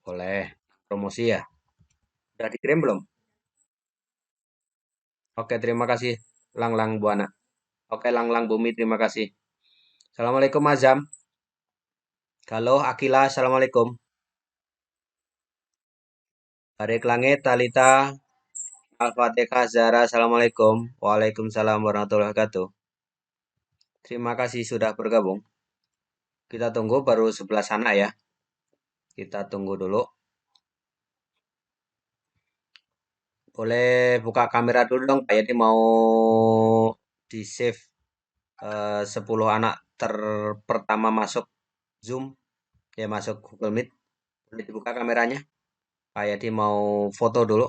Boleh. Promosi ya? Udah dikirim belum? Oke, terima kasih. Lang-lang Buana. Oke, Lang-lang Bumi, terima kasih. Assalamualaikum Azam. Halo Akila, Assalamualaikum. Tarik Langit, Talita, Al-Fatihah, Zara, Assalamualaikum. Waalaikumsalam warahmatullahi wabarakatuh. Terima kasih sudah bergabung. Kita tunggu baru sebelah sana ya. Kita tunggu dulu. Boleh buka kamera dulu dong, Pak Yadi mau di save 10 anak pertama masuk Zoom, ya masuk Google Meet. Boleh dibuka kameranya. Pak Yadi mau foto dulu.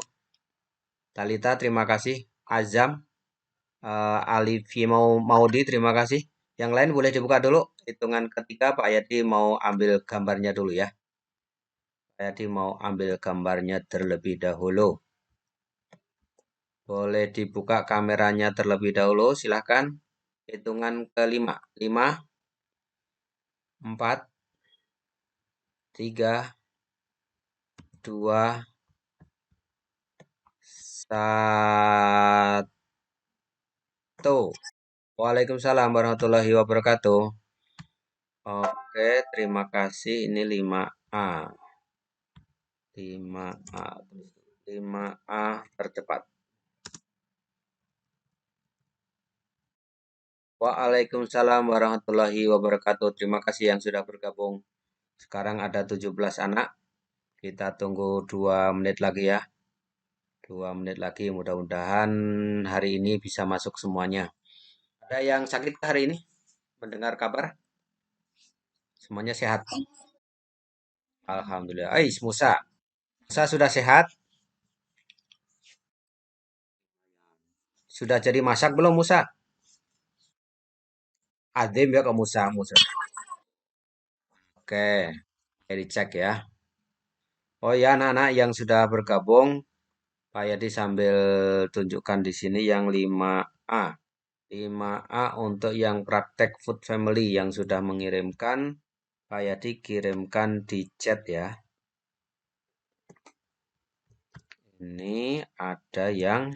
Talita, terima kasih. Azam, Alifi Maudi, terima kasih. Yang lain boleh dibuka dulu. Hitungan ketiga Pak Yadi mau ambil gambarnya dulu ya. Pak Yadi mau ambil gambarnya terlebih dahulu. Boleh dibuka kameranya terlebih dahulu, silahkan. Hitungan kelima. 5, 4, 3, 2, 1. Waalaikumsalam warahmatullahi wabarakatuh. Oke, terima kasih. Ini 5A. 5A. 5A tercepat. Waalaikumsalam warahmatullahi wabarakatuh. Terima kasih yang sudah bergabung. Sekarang ada 17 anak. Kita tunggu 2 menit lagi ya. 2 menit lagi. Mudah-mudahan hari ini bisa masuk semuanya. Ada yang sakit hari ini? Mendengar kabar? Semuanya sehat. Alhamdulillah. Ais, Musa. Musa sudah sehat? Sudah jadi masak belum Musa? Adem ya ke Musa. Musa. Oke, jadi cek ya. Oh ya anak-anak yang sudah bergabung, Pak Yadi sambil tunjukkan di sini yang 5A. 5A untuk yang praktek Food Family yang sudah mengirimkan, Pak Yadi kirimkan di chat ya. Ini ada yang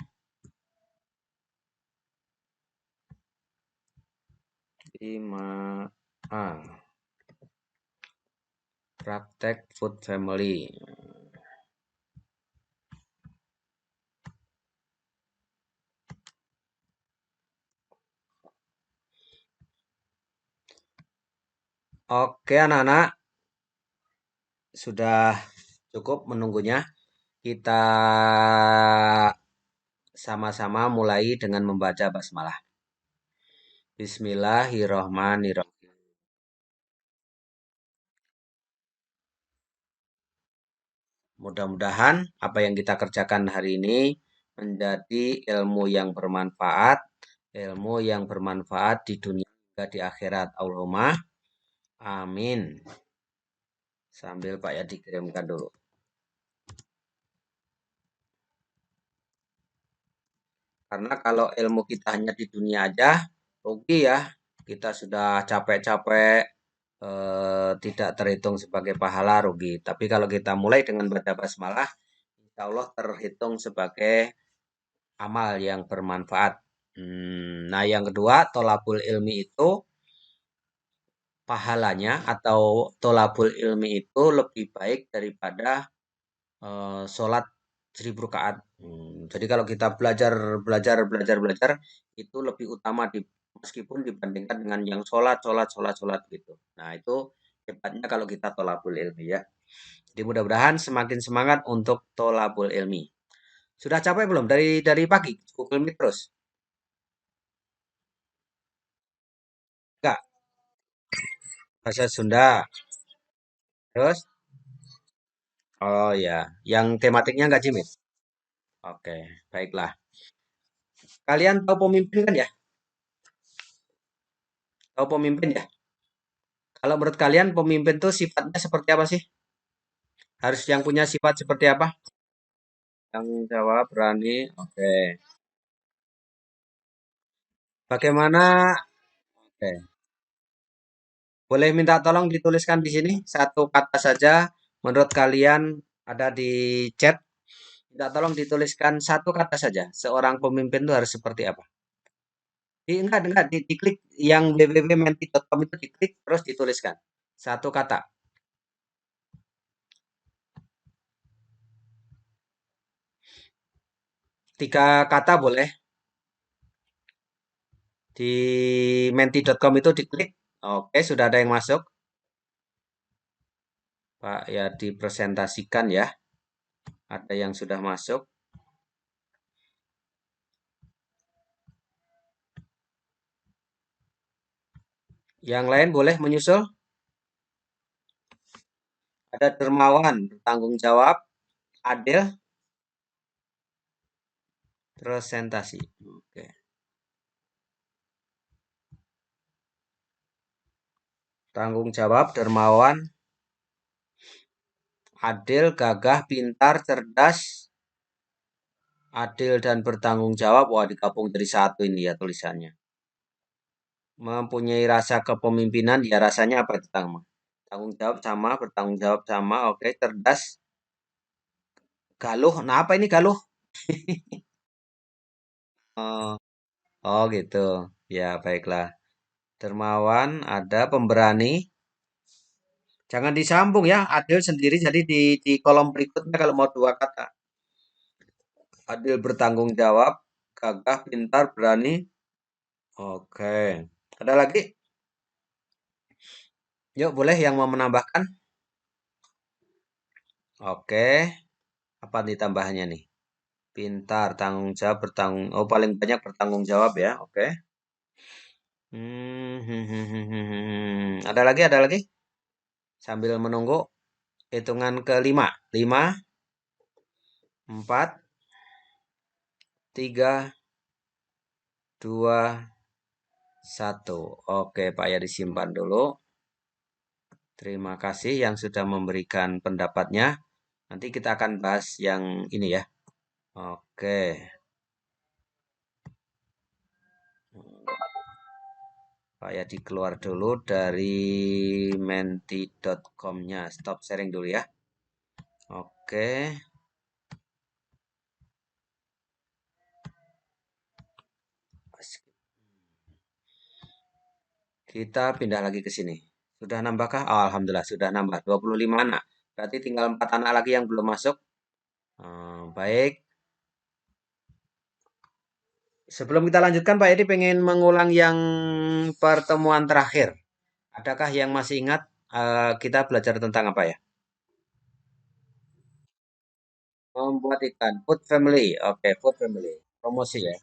5A. Praktek Food Family. Oke anak-anak, sudah cukup menunggunya. Kita sama-sama mulai dengan membaca basmalah. Bismillahirrohmanirrohim. Mudah-mudahan apa yang kita kerjakan hari ini menjadi ilmu yang bermanfaat, ilmu yang bermanfaat di dunia dan di akhirat. Allahumma amin. Sambil Pak ya dikirimkan dulu. Karena kalau ilmu kita hanya di dunia aja, rugi ya. Kita sudah capek-capek, tidak terhitung sebagai pahala, rugi. Tapi kalau kita mulai dengan baca basmalah, insya Allah terhitung sebagai amal yang bermanfaat. Nah, yang kedua, tolabul ilmi itu pahalanya atau tolabul ilmi itu lebih baik daripada sholat 1000 rakaat. Jadi kalau kita belajar itu lebih utama meskipun dibandingkan dengan yang sholat gitu. Nah itu hebatnya kalau kita tolabul ilmi ya. Jadi mudah-mudahan semakin semangat untuk tolabul ilmi. Sudah capek belum dari pagi Google Meet terus? Enggak, bahasa Sunda. Terus? Oh ya, yang tematiknya enggak Jimit? Oke, baiklah. Kalian tahu pemimpin kan ya? Tahu pemimpin ya? Kalau menurut kalian pemimpin tuh sifatnya seperti apa sih? Harus yang punya sifat seperti apa? Tanggung jawab, berani. Oke. Bagaimana? Oke. Boleh minta tolong dituliskan di sini satu kata saja. Menurut kalian ada di chat, minta tolong dituliskan satu kata saja. Seorang pemimpin itu harus seperti apa? Enggak, diklik yang www.menti.com itu diklik terus dituliskan. Satu kata. Tiga kata boleh. Di menti.com itu diklik. Oke, sudah ada yang masuk. Pak ya dipresentasikan ya. Ada yang sudah masuk. Yang lain boleh menyusul. Ada dermawan, bertanggung jawab, adil, presentasi. Oke. Tanggung jawab, dermawan, adil, gagah, pintar, cerdas, adil dan bertanggung jawab. Wah, digabung jadi satu ini ya tulisannya. Mempunyai rasa kepemimpinan, ya rasanya apa itu tanggung jawab sama, bertanggung jawab sama, oke, cerdas, galuh. Nah, apa ini galuh? Oh, oh gitu. Ya, baiklah. Dermawan, ada pemberani. Jangan disambung ya, adil sendiri. Jadi di kolom berikutnya kalau mau dua kata. Adil bertanggung jawab, gagah, pintar, berani. Oke. Ada lagi? Yuk, boleh yang mau menambahkan? Oke. Apa ditambahnya nih? Pintar, tanggung jawab, bertanggung. Oh, paling banyak bertanggung jawab ya. Oke. Ada lagi, ada lagi? Sambil menunggu hitungan kelima. 5, 4, 3, 2, 1. Oke, Pak ya disimpan dulu. Terima kasih yang sudah memberikan pendapatnya. Nanti kita akan bahas yang ini ya. Oke. Pak Yadi keluar dulu dari menti.com-nya. Stop sharing dulu ya. Oke. Kita pindah lagi ke sini. Sudah nambahkah? Oh, alhamdulillah sudah nambah 25 anak. Berarti tinggal 4 anak lagi yang belum masuk. Baik. Sebelum kita lanjutkan, Pak Edi pengen mengulang yang pertemuan terakhir. Adakah yang masih ingat kita belajar tentang apa ya? Membuat ikan. Food family. Oke, food family. Promosi ya.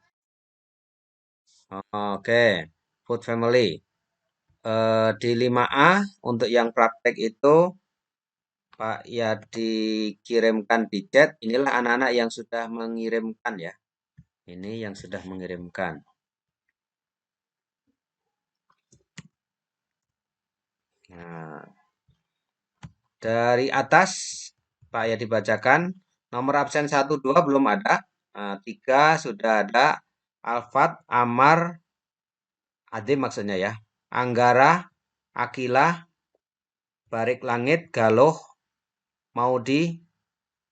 Oke, food family. Di 5A untuk yang praktek itu Pak ya dikirimkan di chat. Inilah anak-anak yang sudah mengirimkan ya. Ini yang sudah mengirimkan. Nah, dari atas Pak ya dibacakan. Nomor absen 1, 2 belum ada. 3 sudah ada. Alfat, Amar, Ade maksudnya ya. Anggara, Akilah, Barik Langit, Galoh, Maudi,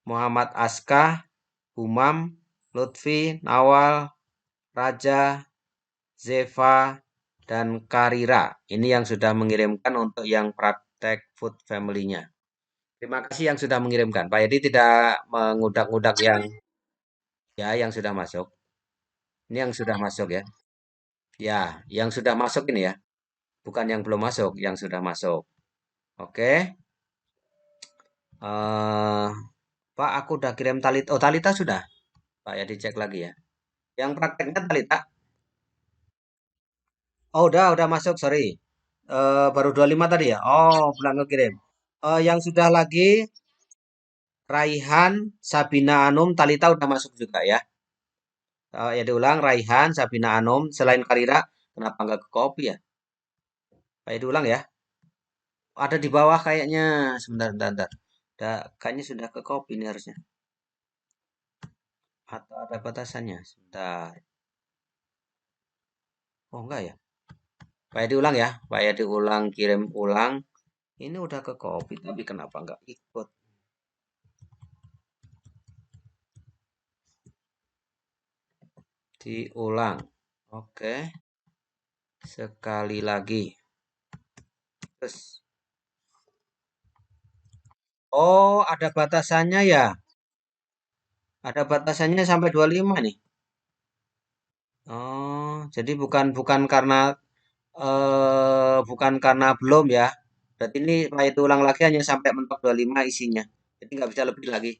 Muhammad Aska, Humam, Lutfi, Nawal, Raja, Zeva, dan Karira. Ini yang sudah mengirimkan untuk yang praktek food family-nya. Terima kasih yang sudah mengirimkan. Pak Edi tidak mengudak-ngudak yang ya yang sudah masuk. Ini yang sudah masuk ya. Ya, yang sudah masuk ini ya. Bukan yang belum masuk, yang sudah masuk. Oke. Eh, Pak, aku udah kirim Talita. Oh, Talita sudah. Pak ya dicek lagi ya. Yang prakteknya Talita. Oh, udah masuk, sorry. Baru 25 tadi ya? Oh, belum ngekirim. Yang sudah lagi, Raihan, Sabina Anum, Talita udah masuk juga ya. Ya diulang, Raihan, Sabina Anum, selain Karira, kenapa nggak ke copy ya? Kayak diulang ya. Ada di bawah kayaknya. Sebentar. Kayaknya sudah ke copy ini harusnya. Atau ada batasannya? Sebentar. Oh, enggak ya? Kayak diulang ya. Kayak diulang, kirim ulang. Ini udah ke copy, tapi kenapa nggak ikut? Diulang. Oke, sekali lagi. Terus. Oh, ada batasannya ya? Ada batasannya sampai 25 nih. Oh, jadi bukan bukan karena bukan karena belum ya. Berarti ini setelah itu ulang lagi hanya sampai mentok 25 isinya. Jadi nggak bisa lebih lagi.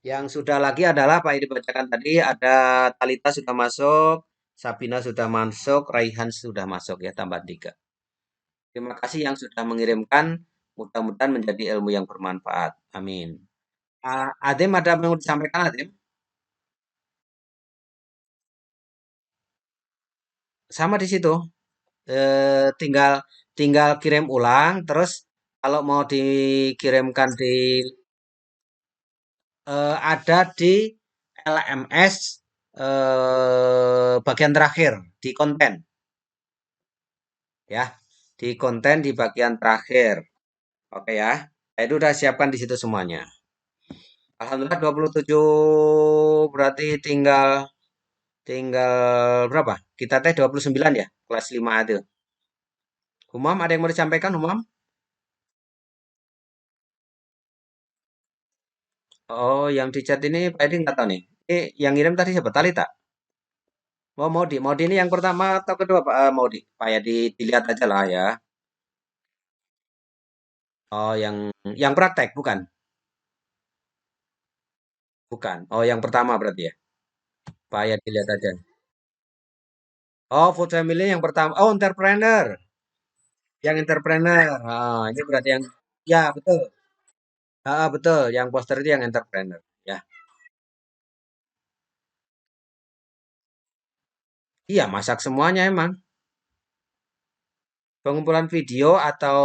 Yang sudah lagi adalah Pak yang dibacakan tadi ada Talita sudah masuk, Sabina sudah masuk, Raihan sudah masuk ya tambah 3. Terima kasih yang sudah mengirimkan. Mudah-mudahan menjadi ilmu yang bermanfaat. Amin. Adem ada yang mau disampaikan Adem? Sama di situ. Tinggal tinggal kirim ulang. Terus kalau mau dikirimkan ada di LMS bagian terakhir di konten ya. Di konten di bagian terakhir. Oke ya. Saya itu udah siapkan di situ semuanya. Alhamdulillah 27 berarti tinggal tinggal berapa? Kita teh 29 ya, kelas 5 itu. Umam ada yang mau disampaikan, Umam? Oh, yang di chat ini Pak Edi nggak tahu nih. Yang ngirim tadi siapa? Talita? Oh, Maudi. Maudi ini yang pertama atau kedua, Pak Maudi? Pak ya dilihat aja lah ya. Oh, yang praktek bukan? Bukan. Oh, yang pertama berarti ya. Pak ya dilihat aja. Oh, food family yang pertama. Oh, entrepreneur. Yang entrepreneur. Ini berarti yang ya betul. Betul. Yang poster itu yang entrepreneur. Ya. Iya, masak semuanya emang. Pengumpulan video atau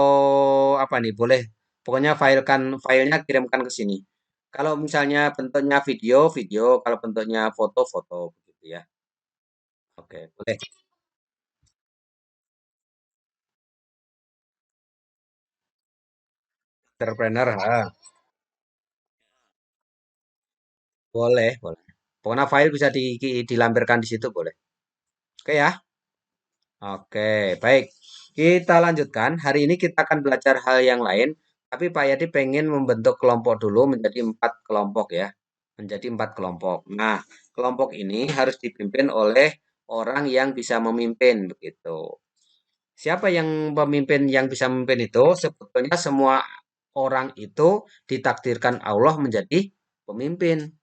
apa nih? Boleh. Pokoknya filenya kirimkan ke sini. Kalau misalnya bentuknya video, video. Kalau bentuknya foto, foto begitu ya. Oke, boleh. Entrepreneur, boleh, boleh. Pokoknya file bisa dilampirkan di situ boleh. Oke ya. Oke, baik. Kita lanjutkan. Hari ini kita akan belajar hal yang lain. Tapi Pak Yadi pengen membentuk kelompok dulu menjadi 4 kelompok ya. Menjadi 4 kelompok. Nah, kelompok ini harus dipimpin oleh orang yang bisa memimpin begitu. Siapa yang pemimpin yang bisa memimpin itu? Sebetulnya semua orang itu ditakdirkan Allah menjadi pemimpin.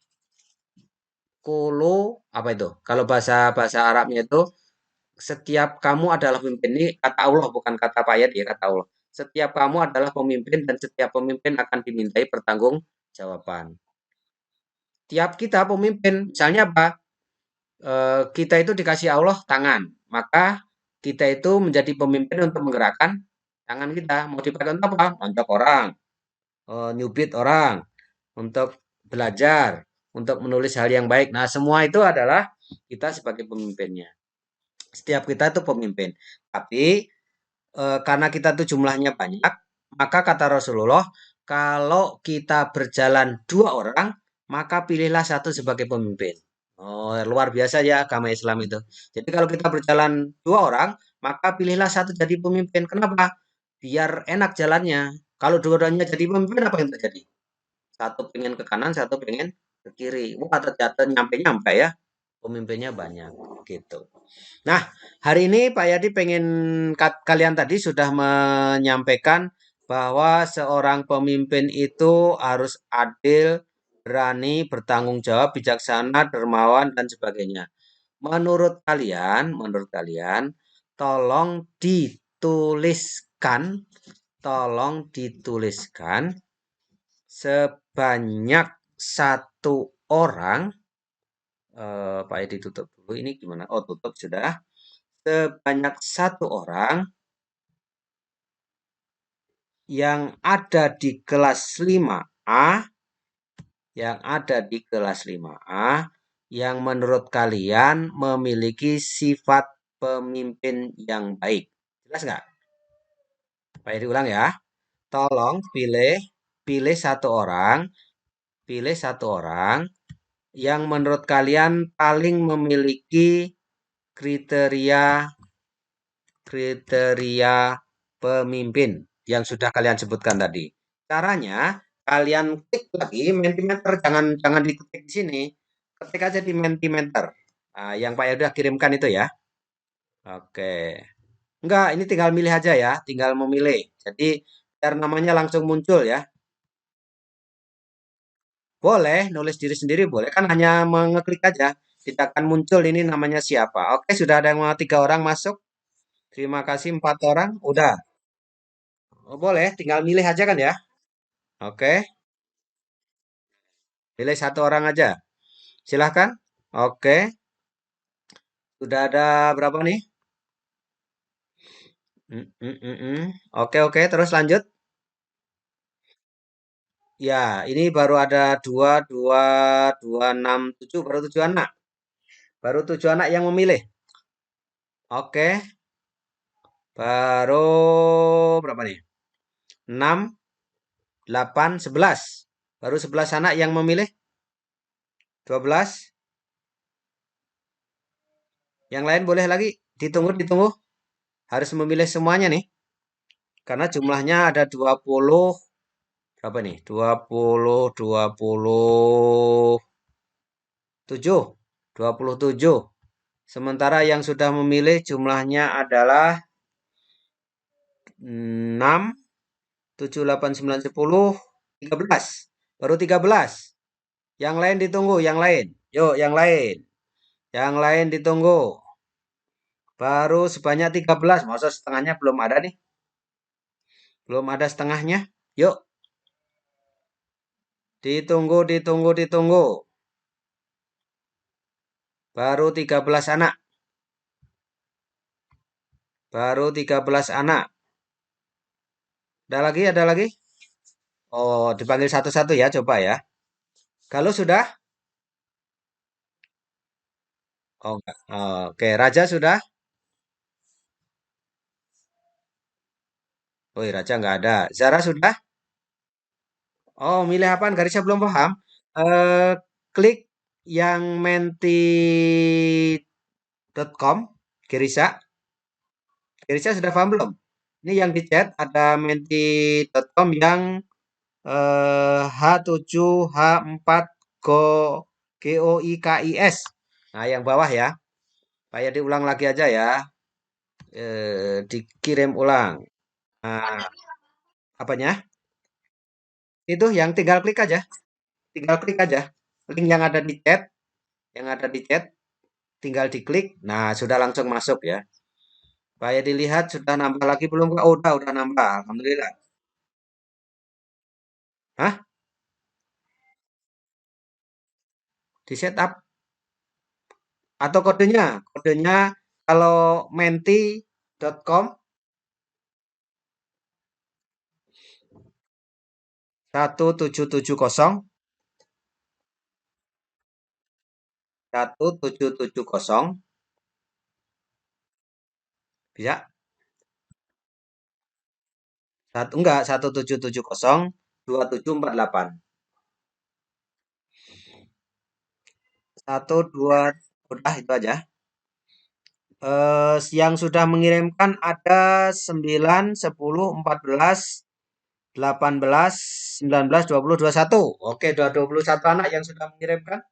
Kulu apa itu? Kalau bahasa bahasa Arabnya itu setiap kamu adalah pemimpin ini kata Allah bukan kata payat ya kata Allah. Setiap kamu adalah pemimpin dan setiap pemimpin akan dimintai pertanggungjawaban. Tiap kita pemimpin, misalnya apa? Kita itu dikasih Allah tangan, maka kita itu menjadi pemimpin untuk menggerakkan tangan kita. Mau dipakai untuk apa? Nonjok orang, nyubit orang, untuk belajar, untuk menulis hal yang baik. Nah, semua itu adalah kita sebagai pemimpinnya. Setiap kita itu pemimpin. Tapi karena kita tuh jumlahnya banyak, maka kata Rasulullah, kalau kita berjalan 2 orang, maka pilihlah satu sebagai pemimpin. Oh, luar biasa ya agama Islam itu. Jadi kalau kita berjalan 2 orang, maka pilihlah satu jadi pemimpin. Kenapa? Biar enak jalannya. Kalau dua-duanya jadi pemimpin, apa yang terjadi? Satu pengen ke kanan, satu pengen ke kiri. Wah, ternyata nyampe-nyampe ya. Pemimpinnya banyak, gitu. Nah, hari ini Pak Yadi pengen kalian tadi sudah menyampaikan bahwa seorang pemimpin itu harus adil, berani, bertanggung jawab, bijaksana, dermawan, dan sebagainya. Menurut kalian, tolong dituliskan, tolong dituliskan sebanyak satu orang. Pak Edi tutup dulu. Ini gimana? Oh, tutup sudah. Sebanyak satu orang yang ada di kelas 5A, yang ada di kelas 5A, yang menurut kalian memiliki sifat pemimpin yang baik. Jelas nggak? Pak Edi ulang ya. Tolong pilih satu orang, pilih satu orang yang menurut kalian paling memiliki kriteria kriteria pemimpin yang sudah kalian sebutkan tadi. Caranya kalian klik lagi Mentimeter, jangan jangan diketik di sini. Ketik aja di Mentimeter. Nah, yang Pak Yaudah kirimkan itu ya. Oke. Enggak, ini tinggal milih aja ya, tinggal memilih. Jadi biar namanya langsung muncul ya. Boleh, nulis diri sendiri boleh, kan hanya mengeklik aja. Tidak akan muncul ini namanya siapa. Oke, sudah ada yang mau 3 orang masuk. Terima kasih 4 orang. Udah. Oh, boleh, tinggal milih aja kan ya. Oke, pilih 1 orang aja. Silahkan. Oke, sudah ada berapa nih? Oke, oke, terus lanjut. Ya, ini baru ada dua, dua, dua, enam, tujuh, baru 7 anak. Baru 7 anak yang memilih. Oke, baru berapa nih? 6, 8, 11. Baru 11 anak yang memilih. 12. Yang lain boleh lagi. Ditunggu, ditunggu. Harus memilih semuanya nih. Karena jumlahnya ada 20. Berapa nih? 27. 27. Sementara yang sudah memilih jumlahnya adalah 6, 7, 8, 9, 10, 13. Baru 13. Yang lain ditunggu, yang lain. Yuk, yang lain. Yang lain ditunggu. Baru sebanyak 13. Masa setengahnya belum ada nih? Belum ada setengahnya. Yuk, ditunggu, ditunggu, ditunggu. Baru 13 anak. Baru 13 anak. Ada lagi, ada lagi? Oh, dipanggil satu-satu ya, coba ya. Kalau sudah? Oh, enggak. Oke, Raja sudah? Oh, Raja nggak ada. Zara sudah? Oh, milih apaan? Garisnya belum paham. Eh, klik yang menti.com, Gerisa. Gerisa sudah paham belum? Ini yang di chat ada menti.com yang H7H4 Go GOIKIS. Nah, yang bawah ya. Kayak diulang lagi aja ya. Dikirim ulang. Nah, apanya? Itu yang tinggal klik aja. Tinggal klik aja. Link yang ada di chat, yang ada di chat, tinggal diklik. Nah, sudah langsung masuk ya. Kayak dilihat sudah nambah lagi belum? Oh, udah nambah. Alhamdulillah. Hah? Di setup atau kodenya? Kodenya kalau menti.com 1770 bisa. Enggak, 1770 2748. Satu dua, udah itu aja. Yang sudah mengirimkan ada 9, 10, 14, 18, 19, 20, 21. Oke, udah 21 anak yang sudah mengirimkan.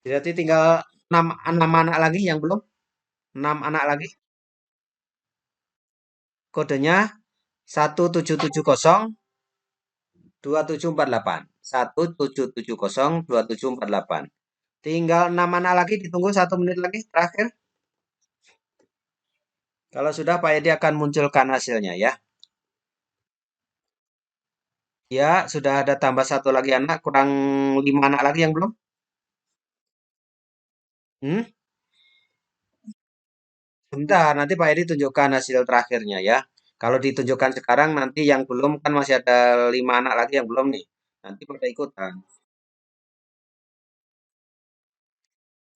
Berarti tinggal 6 anak lagi yang belum. 6 anak lagi. Kodenya 1770 2748. 1770 2748. Tinggal 6 anak lagi, ditunggu 1 menit lagi terakhir. Kalau sudah Pak Edi akan munculkan hasilnya ya. Ya, sudah ada tambah 1 lagi anak, kurang 5 anak lagi yang belum. Hmm? Sebentar, nanti Pak Edi tunjukkan hasil terakhirnya ya. Kalau ditunjukkan sekarang, nanti yang belum kan masih ada 5 anak lagi yang belum nih. Nanti pada ikutan.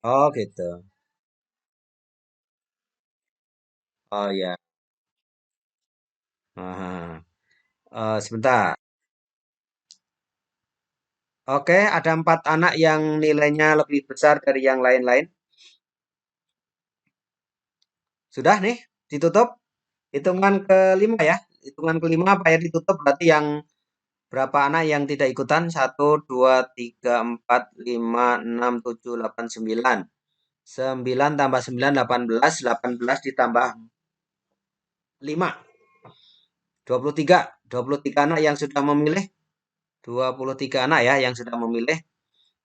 Oh gitu. Oh ya. Aha. Sebentar. Oke, ada 4 anak yang nilainya lebih besar dari yang lain-lain. Sudah nih, ditutup. Hitungan kelima ya. Hitungan kelima Pak ya ditutup berarti yang berapa anak yang tidak ikutan? Satu, 2, 3, 4, 5, 6, 7, 8, 9. 9 tambah 9, 18. 18 ditambah 5. 23. 23 anak yang sudah memilih. 23 anak ya yang sudah memilih.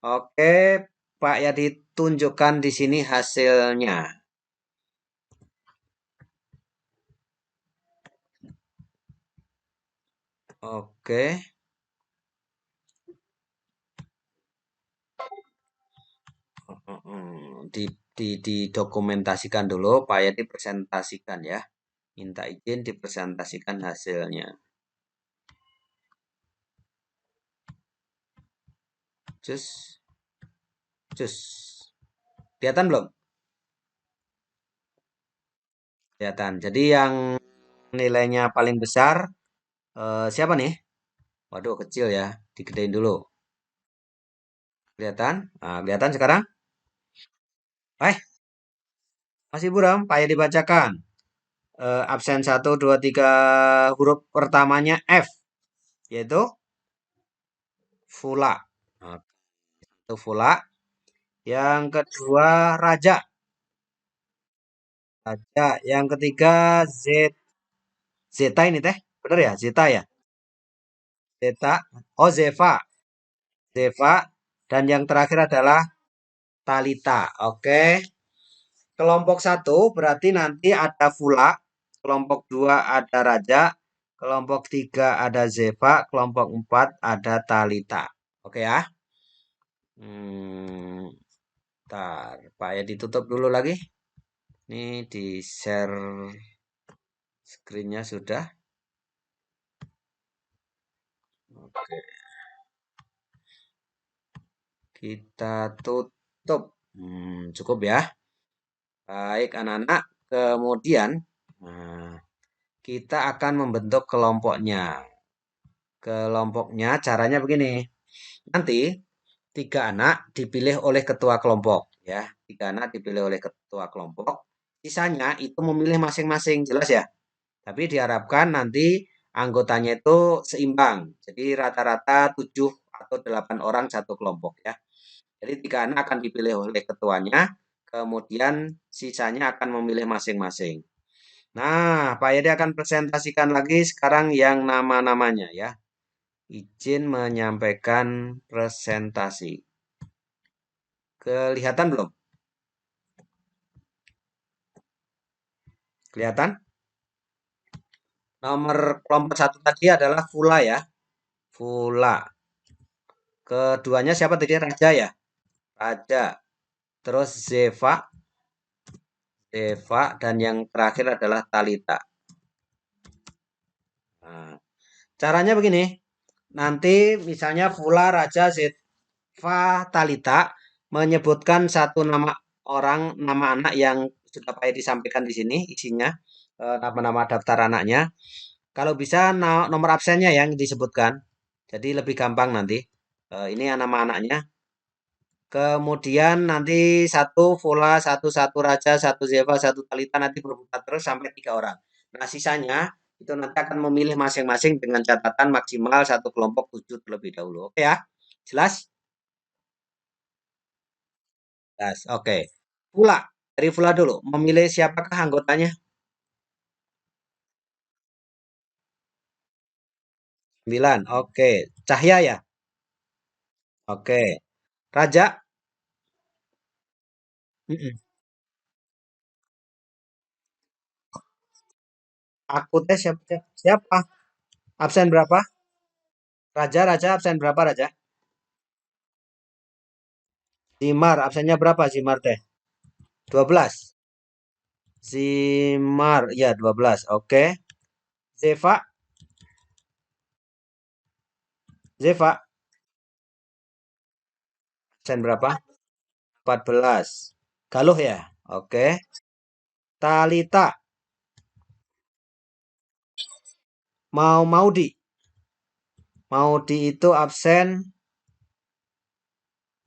Oke, Pak ya ditunjukkan di sini hasilnya. Oke. Didokumentasikan dulu, Pak ya dipresentasikan ya. Minta izin dipresentasikan hasilnya. Cus, cus. Kelihatan belum? Kelihatan. Jadi yang nilainya paling besar siapa nih? Waduh, kecil ya. Digedein dulu. Kelihatan? Nah, kelihatan sekarang? Eh, masih buram. Pak ya dibacakan. Absen satu 2 3 huruf pertamanya F, yaitu Fula. Nah, itu Fula. Yang kedua Raja. Raja. Yang ketiga Z. Zeta ini teh. Bener ya? Zeta ya? Zeta. Oh, Zeva. Zeva. Dan yang terakhir adalah Talita. Oke. Kelompok satu berarti nanti ada Fula. Kelompok dua ada Raja. Kelompok tiga ada Zeva. Kelompok empat ada Talita. Oke ya. Hmm, Ntar, Pak ya ditutup dulu lagi. Ini di share screen-nya sudah. Oke, kita tutup. Cukup ya. Baik, anak-anak. Kemudian, nah, kita akan membentuk kelompoknya. Kelompoknya caranya begini. Nanti, tiga anak dipilih oleh ketua kelompok. Ya, tiga anak dipilih oleh ketua kelompok. Sisanya itu memilih masing-masing. Jelas ya? Tapi diharapkan nanti anggotanya itu seimbang. Jadi rata-rata 7 atau 8 orang satu kelompok ya. Jadi tiga anak akan dipilih oleh ketuanya, kemudian sisanya akan memilih masing-masing. Nah, Pak Yedi akan presentasikan lagi sekarang yang nama-namanya ya. Izin menyampaikan presentasi. Kelihatan belum? Kelihatan? Nomor kelompok satu tadi adalah Fula ya. Fula. Keduanya siapa tadi? Raja ya? Raja. Terus Zeva, dan yang terakhir adalah Talita. Nah, caranya begini, nanti misalnya Fula, Raja, Zeva, Talita menyebutkan satu nama orang, nama anak yang sudah Pak disampaikan di sini isinya, nama-nama daftar anaknya. Kalau bisa nomor absennya yang disebutkan, jadi lebih gampang nanti. Ini nama anaknya. Kemudian nanti satu Vola, satu Raja, satu Zeva, satu Talita nanti berputar terus sampai 3 orang. Nah, sisanya itu nanti akan memilih masing-masing dengan catatan maksimal satu kelompok 7 terlebih dahulu. Oke ya? Jelas? Jelas. Oke. Pula. Dari Pula dulu. Memilih siapakah anggotanya? 9. Oke. Cahya ya? Oke. Raja? Mm-mm. Aku tes siapa? Siapa? Absen berapa? Raja absen berapa Raja? Zimar, absennya berapa Zimar teh? 12. Zimar, ya 12. Oke. Zeva, Zeva, absen berapa? 14. Galuh ya? Oke. Talita, Maudi. Maudi itu absen,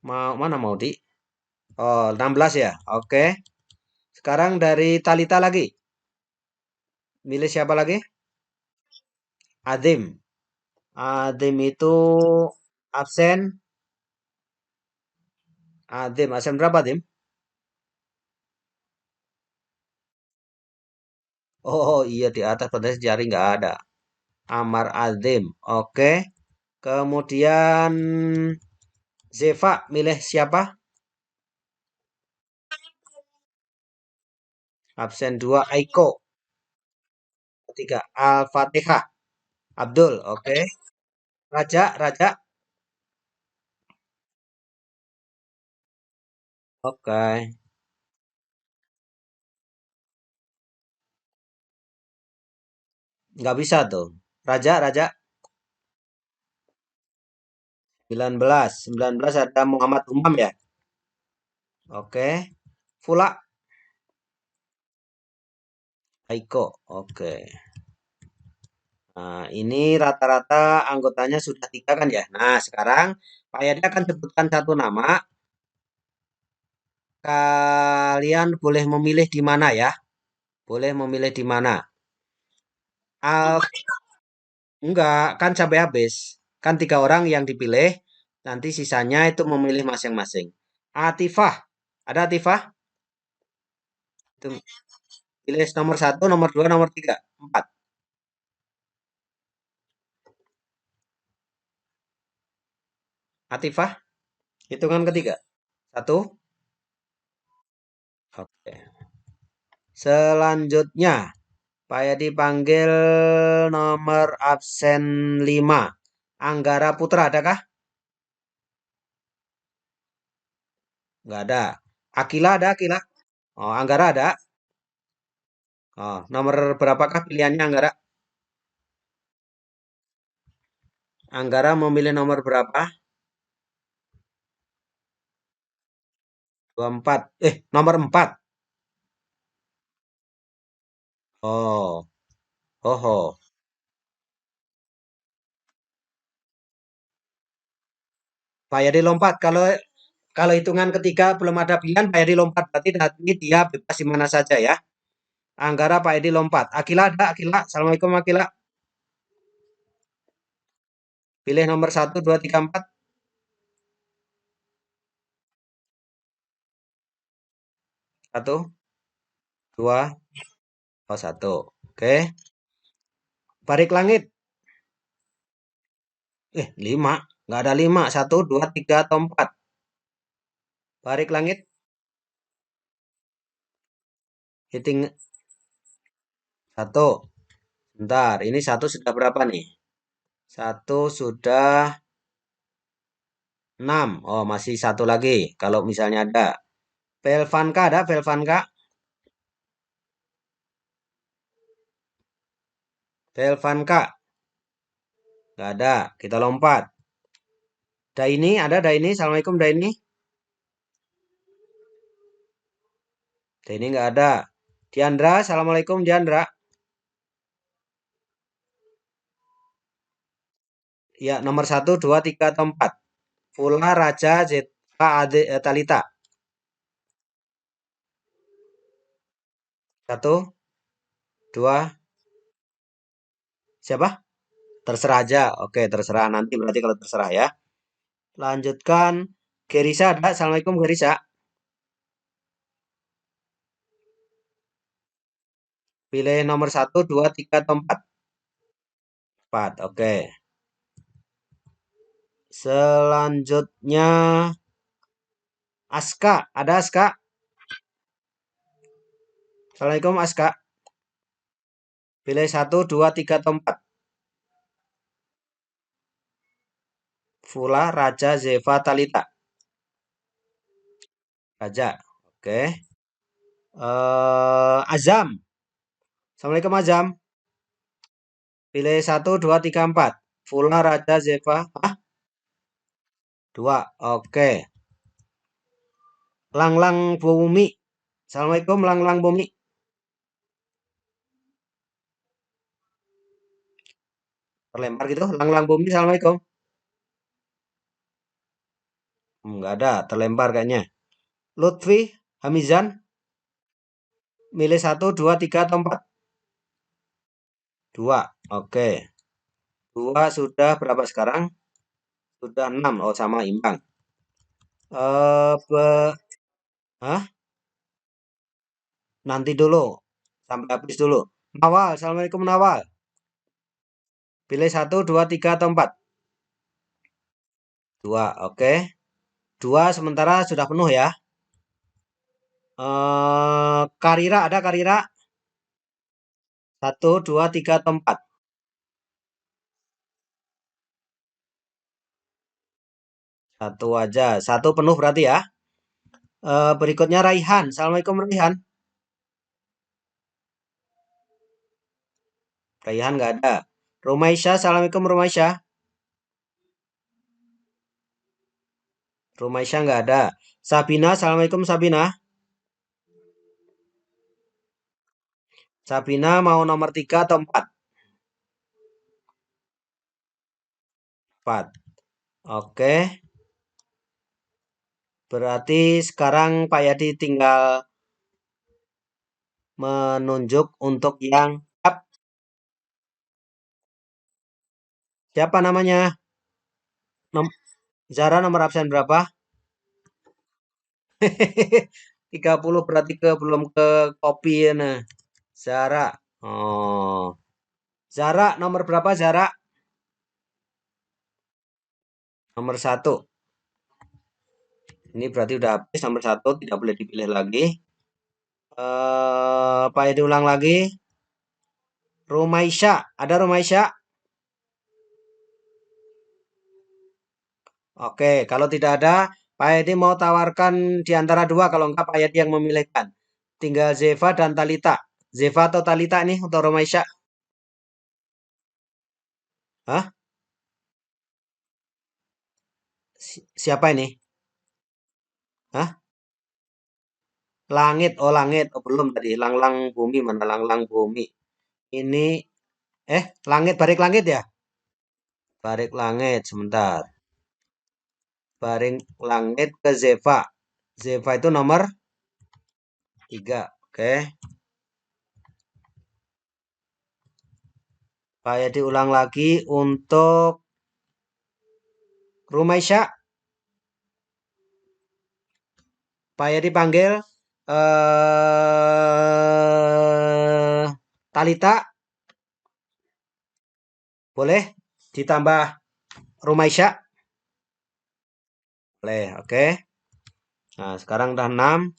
mana Maudi? Oh, 16 ya? Oke. Sekarang dari Talita lagi. Milih siapa lagi? Adim. Adim itu absen. Adim, absen berapa, Dim? Oh iya, di atas protes jari nggak ada. Amar Adim. Oke. Kemudian Zeva milih siapa? Absen 2 Aiko. Ketiga Al-Fatihah. Abdul. Oke. Raja, Raja. Oke. Nggak bisa tuh. Raja, Raja. 19. 19 ada Muhammad Umam ya. Oke. Fula. Aiko. Oke. Nah, ini rata-rata anggotanya sudah 3 kan ya. Nah, sekarang Pak Yadi akan sebutkan satu nama. Kalian boleh memilih di mana ya. Boleh memilih di mana. Al Enggak, kan sampai habis. Kan 3 orang yang dipilih. Nanti sisanya itu memilih masing-masing. Atifah. Ada Atifah? Itu pilih nomor 1, nomor 2, nomor 3, 4. Atifah, hitungan ketiga. Satu. Oke. Selanjutnya, Pak dipanggil nomor absen 5. Anggara Putra, adakah? Enggak ada. Akila ada, Akila? Oh, Anggara ada. Oh, nomor berapakah pilihannya Anggara? Anggara memilih nomor berapa? 24. Nomor 4. Oh, oh, oh. Pak Yadi lompat. Kalau hitungan ketiga belum ada pilihan, Pak Yadi lompat. Berarti nanti dia bebas di mana saja ya. Anggara Pak Edi lompat. Akila ada, Akila. Assalamualaikum Akila. Pilih nomor 1, 2, 3, 4. Satu, dua, oh satu. Oke. Balik langit. 5. Nggak ada 5. 1, 2, 3, atau 4. Balik langit. Hitting satu. Bentar, ini satu sudah berapa nih? Satu sudah 6. Oh, masih satu lagi. Kalau misalnya ada. Velvanka ada, Velvanka. Velvanka. Nggak ada. Kita lompat. Daini ada, Daini. Assalamualaikum Daini. Daini nggak ada. Diandra, Assalamualaikum Diandra. Ya, nomor 1, 2, 3, atau 4. Fula, Raja, Zeta, Talita. Satu, dua, siapa? Terserah aja. Oke, terserah nanti berarti kalau terserah ya. Lanjutkan. Gerisa ada. Assalamualaikum Gerisa. Pilih nomor 1, 2, 3, atau 4. 4, oke. Selanjutnya Aska. Ada Aska? Assalamualaikum Aska. Pilih 1, 2, 3, atau 4. Fula, Raja, Zeva, Talita. Raja. Oke. Azam. Assalamualaikum Azam. Pilih 1, 2, 3, 4. Fula, Raja, Zeva. Hah? 2. Oke. Langlang Bumi. Assalamualaikum Langlang Bumi. Terlempar gitu. Langlang Bumi. Assalamualaikum. Nggak ada. Terlempar kayaknya. Lutfi Hamizan. Milih satu, dua, tiga, atau empat? Dua. Oke. Dua sudah berapa sekarang? Sudah enam. Oh, sama imbang. Eh, be, Hah? Nanti dulu. Sampai habis dulu. Nawal, Assalamualaikum Nawal. Pilih satu, dua, tiga, atau empat? Dua, oke. Dua sementara sudah penuh ya. Karira ada Karira? Satu, dua, tiga, atau empat? Satu aja. Satu penuh berarti ya. Berikutnya Raihan. Assalamualaikum Raihan. Raihan nggak ada. Rumaisya, Assalamualaikum Rumaisya. Rumaisya nggak ada. Sabina, Assalamualaikum Sabina. Sabina mau nomor tiga atau empat? Empat. Oke. Berarti sekarang Pak Yadi tinggal menunjuk untuk yang siapa namanya? Nom Zara nomor absen berapa? 30 berarti belum ke kopi ya nah. Zara. Oh. Zara nomor berapa Zara? Nomor satu. Ini berarti udah habis nomor satu, tidak boleh dipilih lagi. Pak Yadi ulang lagi. Rumaisya. Ada Rumaisya? Oke, kalau tidak ada, Pak Yadi mau tawarkan di antara dua, kalau enggak Pak Yadi yang memilihkan. Tinggal Zeva dan Talita. Zeva atau Talita nih untuk Romaisya? Hah? Siapa ini? Hah? Langit. Oh, langit. Oh, belum tadi. Langlang bumi mana langlang bumi. Ini langit barik langit ya? Barik langit sebentar. Barik langit ke Zeva. Zeva itu nomor tiga. Oke. Pak Yadi ulang lagi untuk Rumaisya. Pak Yadi panggil Talita, boleh ditambah Rumaisya? Boleh, oke. Nah, sekarang udah 6.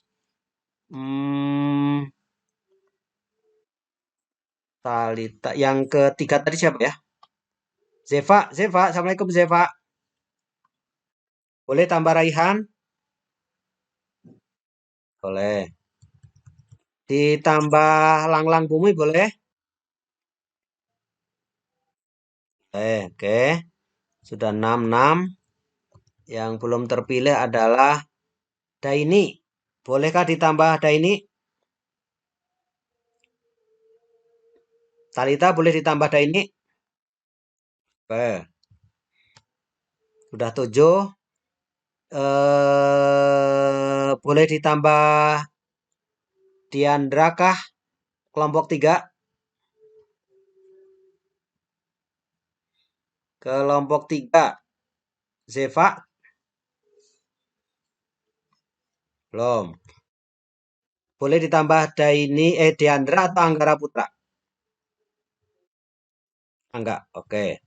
Hmm, Talita. Yang ketiga tadi siapa ya? Zeva, Zeva. Assalamualaikum Zeva. Boleh tambah Raihan? Boleh. Ditambah Langlang Bumi boleh? Oke. Sudah 6. Yang belum terpilih adalah Daini. Bolehkah ditambah Daini? Talita boleh ditambah Daini? Oke. Sudah 7. Boleh ditambah Diandra kah? Kelompok 3. Kelompok 3. Zeva? Belum. Boleh ditambah Diandra atau Anggara Putra? Enggak. Oke.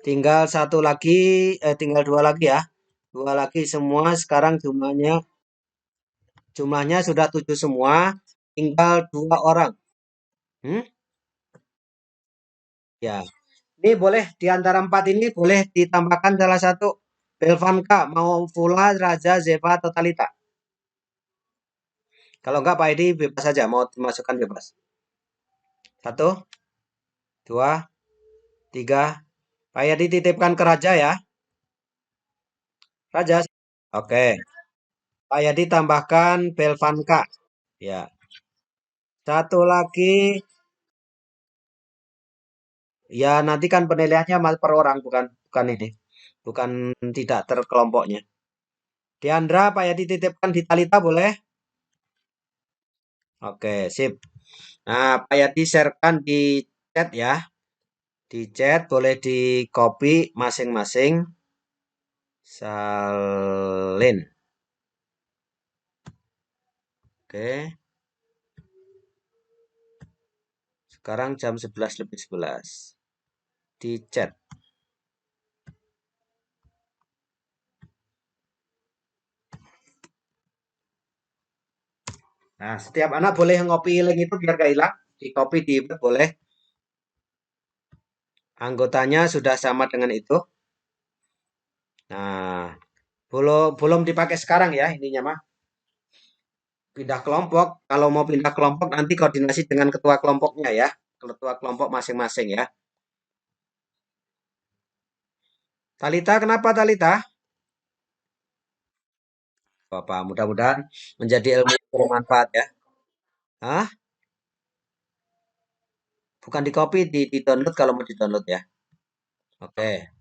Tinggal satu lagi, tinggal dua lagi ya. Dua lagi semua sekarang jumlahnya sudah 7 semua. Tinggal dua orang. Hmm? Ya. Ini boleh di antara empat ini boleh ditambahkan salah satu. Belvanka mau Fula, Raja, Zeva, atau Talita. Kalau enggak Pak Edi bebas saja, mau dimasukkan bebas. Satu, dua, tiga. Pak Edi titipkan ke Raja ya. Raja. Oke. Pak Yadi tambahkan Belvanka. Ya. Satu lagi. Ya nanti kan penilaiannya per orang, bukan bukan ini. Bukan tidak terkelompoknya. Diandra, Pak Yadi titipkan di Talita boleh? Oke, sip. Nah, Pak Yadi sharekan di chat ya. Di chat boleh di copy masing-masing. Salin. Oke. Sekarang jam 11 lebih 11. Di chat. Nah, setiap anak boleh ngopi link itu biar gak hilang. Di copy di boleh. Anggotanya sudah sama dengan itu. Nah, belum belum dipakai sekarang ya ininya mah. Pindah kelompok. Kalau mau pindah kelompok nanti koordinasi dengan ketua kelompoknya ya. Ketua kelompok masing-masing ya. Talita, kenapa Talita? Bapak, mudah-mudahan menjadi ilmu yang bermanfaat ya. Hah? Bukan di copy, di download kalau mau di download ya. Oke.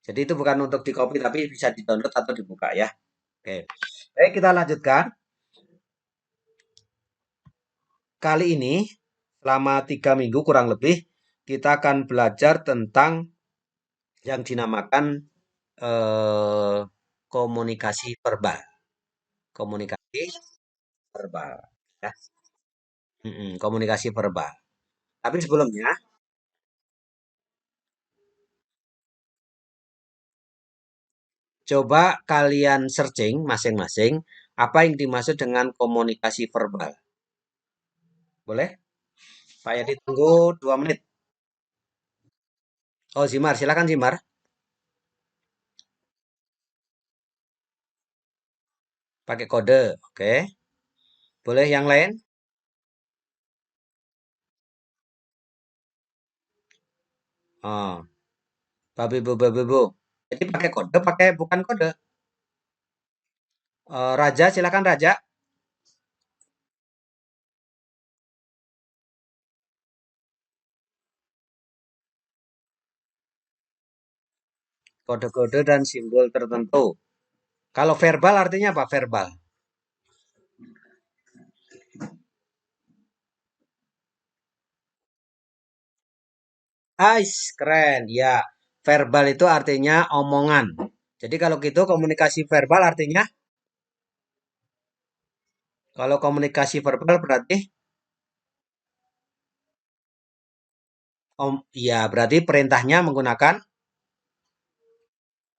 Jadi itu bukan untuk di copy tapi bisa di download atau dibuka ya. Oke. Baik, kita lanjutkan. Kali ini selama 3 minggu kurang lebih kita akan belajar tentang yang dinamakan eh, komunikasi verbal. Komunikasi verbal. Ya. Komunikasi verbal. Tapi sebelumnya, coba kalian searching masing-masing apa yang dimaksud dengan komunikasi verbal. Boleh? Saya ditunggu 2 menit. Oh, Zimar, silakan Zimar. Pakai kode. Oke. Boleh yang lain? Oh, babi bu babi bu. Jadi pakai kode, pakai bukan kode. Raja, silakan Raja. Kode-kode dan simbol tertentu. Kalau verbal artinya apa? Verbal. Ais, keren. Ya, verbal itu artinya omongan. Jadi kalau gitu komunikasi verbal artinya, kalau komunikasi verbal berarti ya berarti perintahnya menggunakan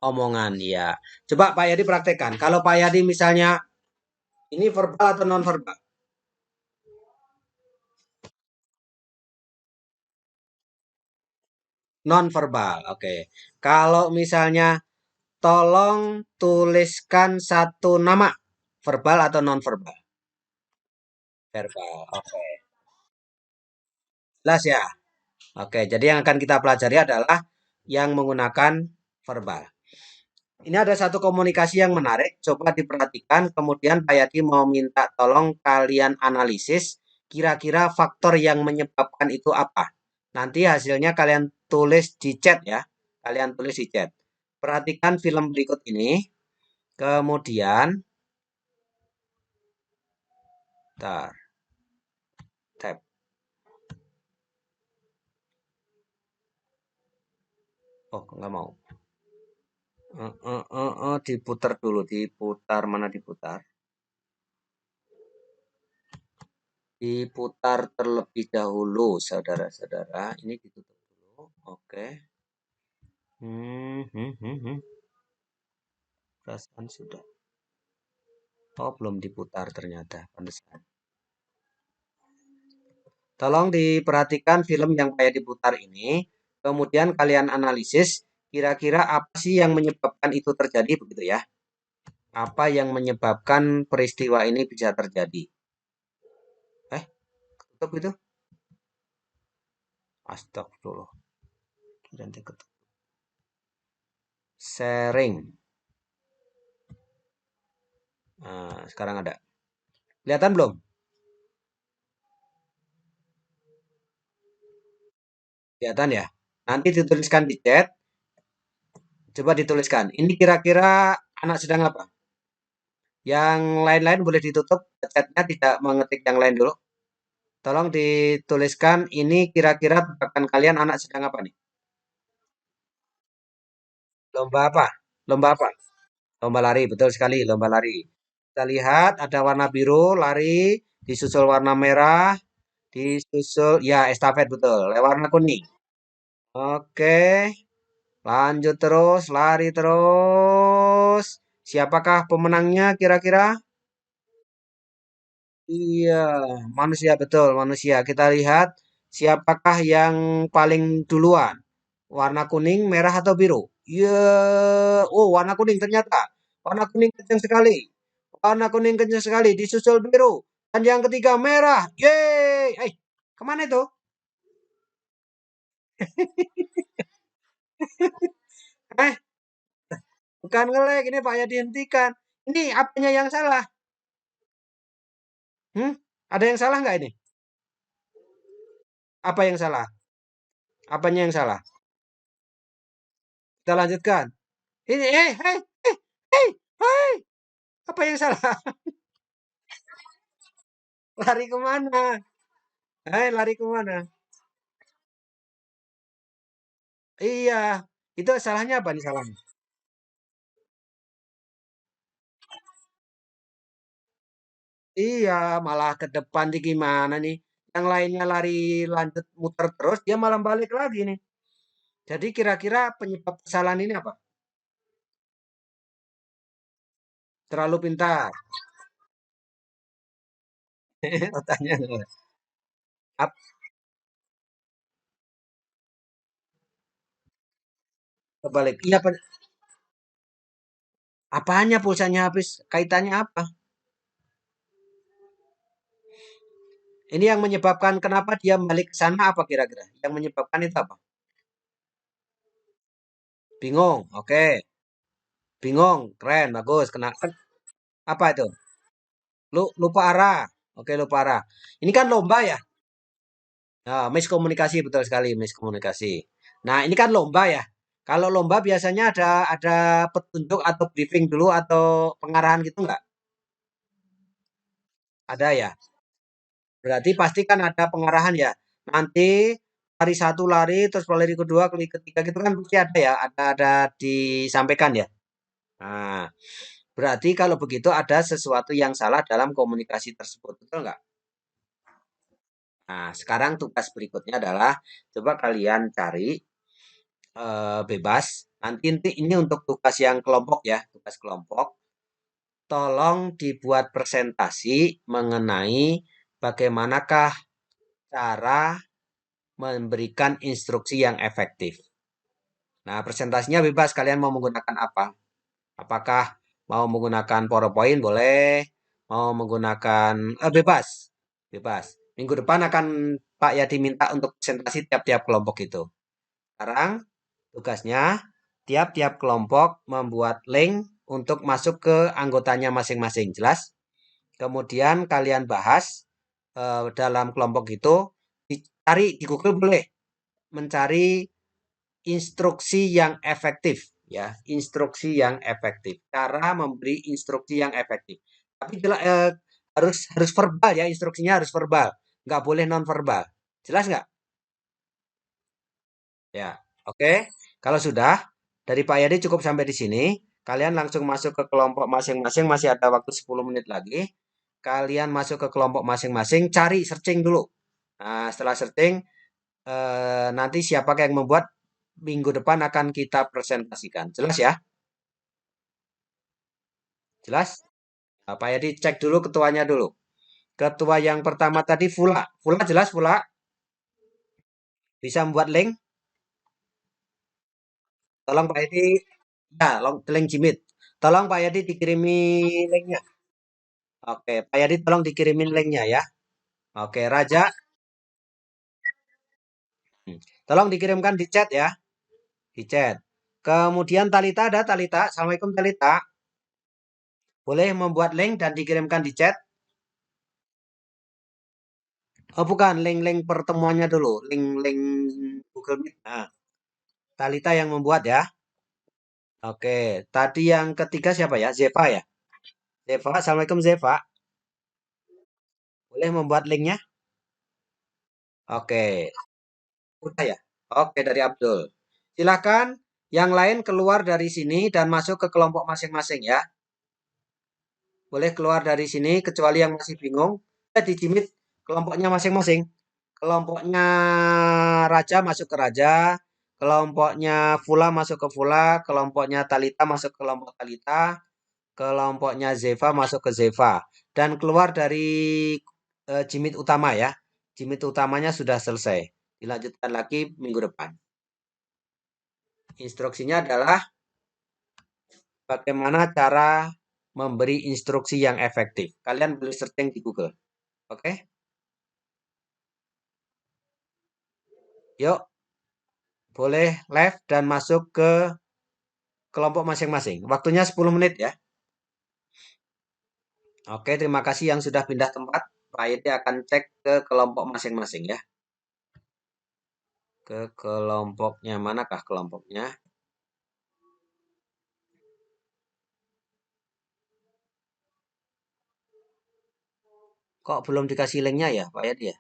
omongan ya. Coba Pak Yadi praktekkan. Kalau Pak Yadi misalnya ini verbal atau non verbal? Non verbal. Oke. Kalau misalnya tolong tuliskan satu nama, verbal atau non verbal? Verbal. Oke. Jelas ya. Oke, jadi yang akan kita pelajari adalah yang menggunakan verbal. Ini ada satu komunikasi yang menarik, coba diperhatikan. Kemudian Pak Yadi mau minta tolong kalian analisis kira-kira faktor yang menyebabkan itu apa. Nanti hasilnya kalian tulis di chat ya. Kalian tulis di chat. Perhatikan film berikut ini. Kemudian, tar, tab. Oh, nggak mau. Diputar dulu, diputar mana diputar? Diputar terlebih dahulu, saudara-saudara. Ini ditutup dulu. Oke. Hmm, hmm, hmm, hmm. Perasaan sudah. Oh, belum diputar ternyata. Pantesan. Tolong diperhatikan film yang kayak diputar ini. Kemudian kalian analisis kira-kira apa sih yang menyebabkan itu terjadi begitu ya. Apa yang menyebabkan peristiwa ini bisa terjadi? Eh, tutup itu? Astagfirullah. Nanti ketutup. Sharing. Nah, sekarang ada. Kelihatan belum? Kelihatan ya? Nanti dituliskan di chat. Coba dituliskan. Ini kira-kira anak sedang apa? Yang lain-lain boleh ditutup, chatnya tidak mengetik yang lain dulu. Tolong dituliskan ini kira-kira tebakan kalian anak sedang apa nih? Lomba apa? Lomba apa? Lomba lari, betul sekali, lomba lari. Kita lihat ada warna biru, lari, disusul warna merah, disusul, ya estafet betul, warna kuning. Oke, lanjut terus, lari terus. Siapakah pemenangnya kira-kira? Iya, manusia betul, manusia. Kita lihat siapakah yang paling duluan. Warna kuning, merah atau biru? Iya, oh warna kuning ternyata. Warna kuning kencang sekali. Warna kuning kencang sekali. Disusul biru. Dan yang ketiga merah. Yeay, kemana itu? Eh, bukan ngelek. Ini Pak ya dihentikan. Ini apanya yang salah? Hmm? Ada yang salah nggak ini? Apa yang salah? Apanya yang salah? Kita lanjutkan. Ini, hei, apa yang salah? Lari kemana? Lari kemana? Iya, itu salahnya apa nih salahnya? Iya, malah ke depan nih gimana nih? Yang lainnya lari lanjut muter terus, dia malah balik lagi nih. Jadi kira-kira penyebab kesalahan ini apa? Terlalu pintar. Otaknya ap, kebalik. Iya, apanya pulsanya habis? Kaitannya apa? Ini yang menyebabkan kenapa dia balik ke sana apa kira-kira? Yang menyebabkan itu apa? Bingung. Oke. Bingung. Keren, bagus. Apa itu? Lupa arah. Oke, lupa arah. Ini kan lomba ya? Nah, miskomunikasi betul sekali, miskomunikasi. Nah, ini kan lomba ya. Kalau lomba biasanya ada petunjuk atau briefing dulu atau pengarahan gitu nggak? Ada ya. Berarti pasti kan ada pengarahan ya. Nanti lari satu lari, terus lari kedua, kali ketiga gitu kan pasti ada ya. Ada disampaikan ya. Nah, berarti kalau begitu ada sesuatu yang salah dalam komunikasi tersebut, betul nggak? Nah, sekarang tugas berikutnya adalah coba kalian cari bebas. Nanti ini untuk tugas yang kelompok ya, tugas kelompok. Tolong dibuat presentasi mengenai bagaimanakah cara memberikan instruksi yang efektif. Nah, presentasinya bebas. Kalian mau menggunakan apa? Apakah mau menggunakan PowerPoint? Boleh. Mau menggunakan bebas, bebas. Minggu depan akan Pak Yadi minta untuk presentasi tiap-tiap kelompok itu. Sekarang tugasnya tiap-tiap kelompok membuat link untuk masuk ke anggotanya masing-masing. Jelas? Kemudian kalian bahas dalam kelompok itu, dicari di Google boleh mencari instruksi yang efektif ya, instruksi yang efektif. Cara memberi instruksi yang efektif. Tapi harus verbal ya, instruksinya harus verbal. Nggak boleh non verbal. Jelas nggak? Ya, oke. Kalau sudah, dari Pak Yadi cukup sampai di sini. Kalian langsung masuk ke kelompok masing-masing. Masih ada waktu 10 menit lagi. Kalian masuk ke kelompok masing-masing, cari searching dulu. Nah, setelah searching, nanti siapakah yang membuat minggu depan akan kita presentasikan. Jelas ya? Jelas? Nah, Pak Yadi cek dulu ketuanya dulu. Ketua yang pertama tadi Fula. Fula jelas Fula? Bisa membuat link? Tolong Pak Yadi. Ya, link Jimit. Tolong Pak Yadi dikirimi linknya. Oke, Pak Yadi tolong dikirimin linknya ya. Oke, Raja. Tolong dikirimkan di chat ya. Di chat. Kemudian Talita ada Talita. Assalamualaikum Talita. Boleh membuat link dan dikirimkan di chat. Oh bukan, link-link pertemuannya dulu. Link-link Google Meet. Nah, Talita yang membuat ya. Oke, tadi yang ketiga siapa ya? Zeva ya? Zeva, Assalamualaikum Zeva. Boleh membuat linknya? Oke, udah ya? Oke, dari Abdul. Silakan yang lain keluar dari sini dan masuk ke kelompok masing-masing ya. Boleh keluar dari sini kecuali yang masih bingung. Kita dijimit kelompoknya masing-masing. Kelompoknya Raja masuk ke Raja, kelompoknya Fula masuk ke Fula, kelompoknya Talita masuk ke kelompok Talita, kelompoknya Zeva masuk ke Zeva. Dan keluar dari jimit utama ya. Jimit utamanya sudah selesai. Dilanjutkan lagi minggu depan. Instruksinya adalah bagaimana cara memberi instruksi yang efektif. Kalian boleh searching di Google. Oke? Yuk, boleh live dan masuk ke kelompok masing-masing. Waktunya 10 menit ya. Oke, terima kasih yang sudah pindah tempat. Pak Yeti akan cek ke kelompok masing-masing ya. Ke kelompoknya, manakah kelompoknya? Kok belum dikasih linknya ya, Pak Yeti ya?